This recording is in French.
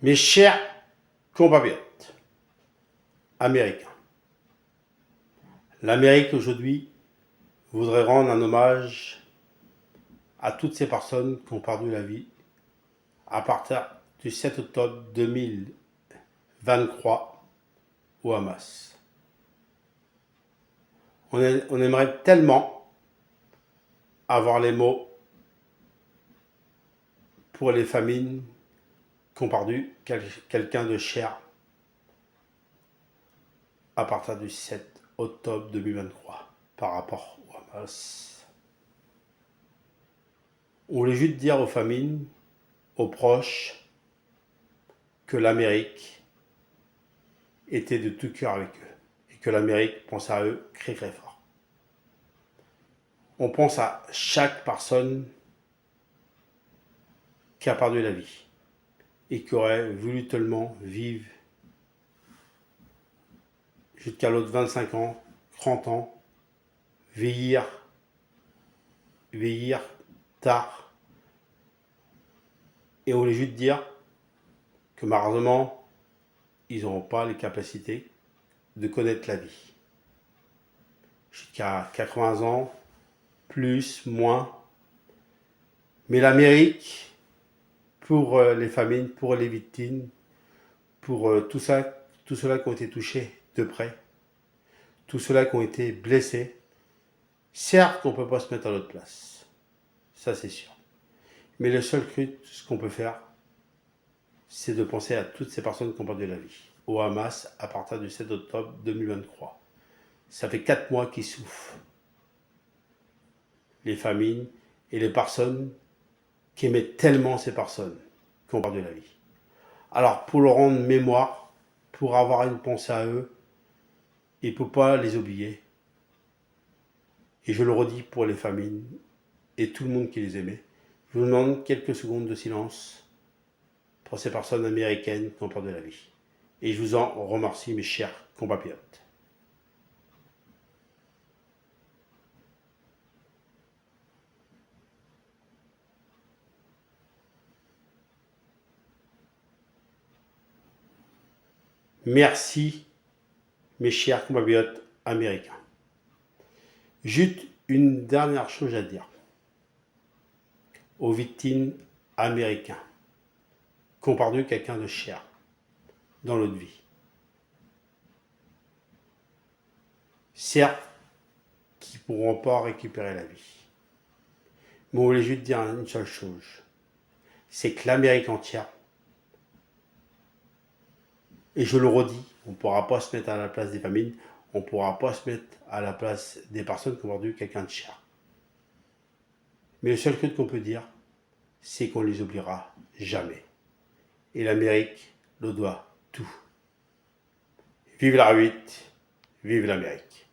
Mes chers compatriotes américains, l'Amérique aujourd'hui voudrait rendre un hommage à toutes ces personnes qui ont perdu la vie à partir du 7 octobre 2023 au Hamas. On aimerait tellement avoir les mots pour les familles qui ont perdu quelqu'un de cher à partir du 7 octobre 2023 par rapport au Hamas. On voulait juste dire aux familles, aux proches, que l'Amérique était de tout cœur avec eux et que l'Amérique pense à eux très très fort. On pense à chaque personne qui a perdu la vie et qui aurait voulu tellement vivre jusqu'à l'autre 25 ans, 30 ans, vieillir tard. Et on voulait juste dire que malheureusement, ils n'auront pas les capacités de connaître la vie. Jusqu'à 80 ans, plus, moins. Mais l'Amérique, pour les familles, pour les victimes, pour tout cela qui ont été touchés de près, tous ceux-là qui ont été blessés, certes, on ne peut pas se mettre à notre place. Ça, c'est sûr. Mais le seul truc, ce qu'on peut faire, c'est de penser à toutes ces personnes qui ont perdu la vie au Hamas à partir du 7 octobre 2023. Ça fait 4 mois qu'ils souffrent. Les familles et les personnes qui aimaient tellement ces personnes qui ont perdu la vie. Alors, pour leur rendre mémoire, pour avoir une pensée à eux, il ne faut pas les oublier. Et je le redis pour les familles et tout le monde qui les aimait. Je vous demande quelques secondes de silence pour ces personnes américaines qui ont perdu la vie. Et je vous en remercie, mes chers compatriotes. Merci, mes chers compatriotes américains. Juste une dernière chose à dire aux victimes américaines qui ont perdu quelqu'un de cher dans notre vie. Certes, qui ne pourront pas récupérer la vie. Mais on voulait juste dire une seule chose, c'est que l'Amérique entière, et je le redis, on ne pourra pas se mettre à la place des familles, on ne pourra pas se mettre à la place des personnes qui ont perdu quelqu'un de cher. Mais le seul truc qu'on peut dire, c'est qu'on ne les oubliera jamais. Et l'Amérique le doit tout. Vive la 8, vive l'Amérique.